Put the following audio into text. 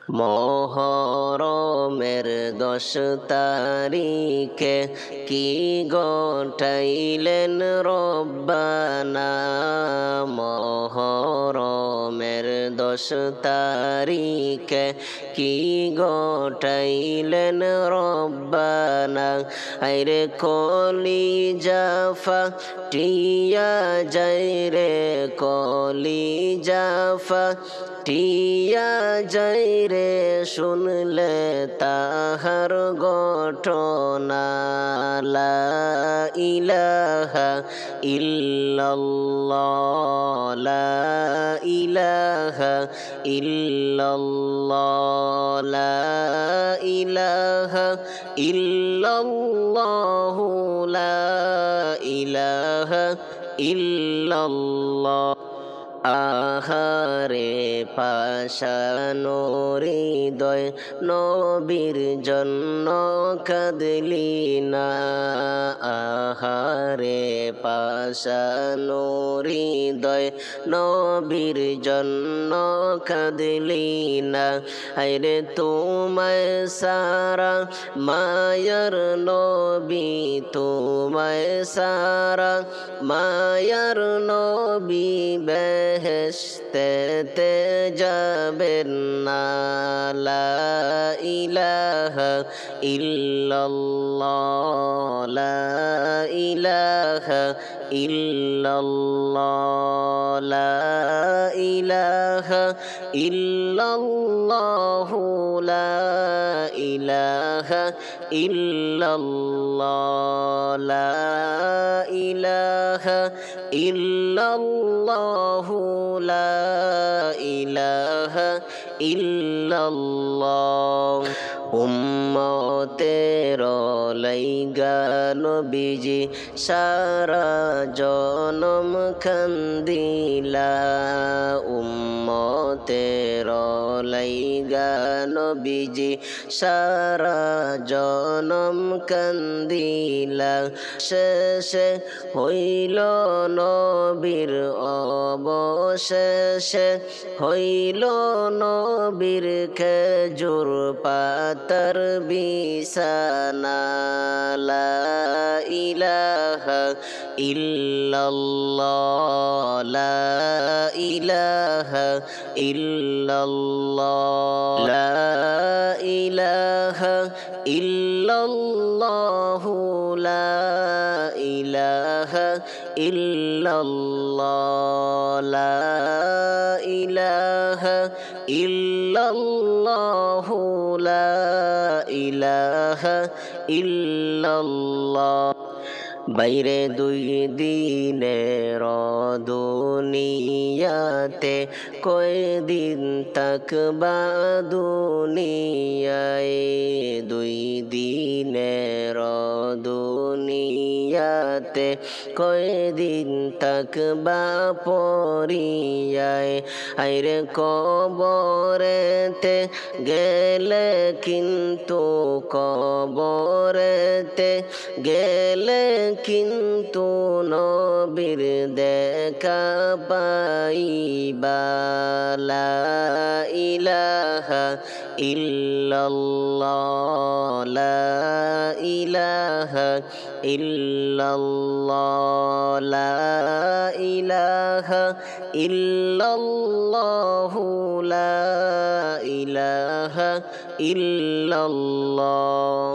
মহরমের 10 তারিখে কি ঘটাইলেন রব্বানা। মহরমের 10 তারিখে কি ঘটাইলেন রব্বানা। আইরে কলিজা ফাটিয়া যায় রে, কলিজা ফাটিয়া যায় রে, শুনলে তাহার ঘটনা। লা ইলাহা ইল্লাল্লাহ, লা ইলাহা ইল্লাল্লাহ, লা ইলাহা ইল্লাল্লাহ, লা ইলাহা ইল্লাল্লাহ। আহারে পাশানো হৃদয়, নবীর জন্য কাঁদলি না। আহারে পাশানো হৃদয়, নবীর জন্য কাঁদলি না। আইরে তোমায় সারা মায়ার নবী, তোমায় সারা মায়ার নবী বেহেশতেতে যাবেন না। লা ইলাহা ইল্লাল্লাহ, লা ইলাহা ইল্লাল্লাহ, লা ইলাহা ইল্লাল্লাহ, লা ইলাহা ইল্লাল্লাহ, লা ইলাহা ইল্লাল্লাহ, লা ইলাহা ইল্লাল্লাহ। উম্মতের লাইগা নবীজি সারা জনম কান্দিলা। উম্মতের লাইগা নবীজি সারা জনম কান্দিলা। শেষে হইল নবীর অবশেষে হইল নবীর খেজুর পাতার বিছানা। লা ইলাহা ইল্লাল্লাহ, লা ইলাহা ইল্লাল্লাহ, লা ইলাহা ইল্লাল্লাহ, লা ইলাহা ইল্লাল্লাহ, লা ইলাহা ইল্লাল্লাহ, লা ইলাহা ইল্লাল্লাহ। বাইরে 2 দিনের দুনিয়াতে, কয়দিন থাকবা দুনিয়ায়। 2 দিনের দুনিয়াতে, কয়দিন থাকবা পরিয়ায়। আইরে কবরেতে গেলে কিন্তু, কবরেতে গেলে কিন্তু নবীর দেখা পাইবা। লা ইলাহা ইল্লাল্লাহ, লা ইলাহা ইল্লাল্লাহ, লা ইলাহা ইল্লাল্লাহ, লা ইলাহা ইল্লাল্লাহ।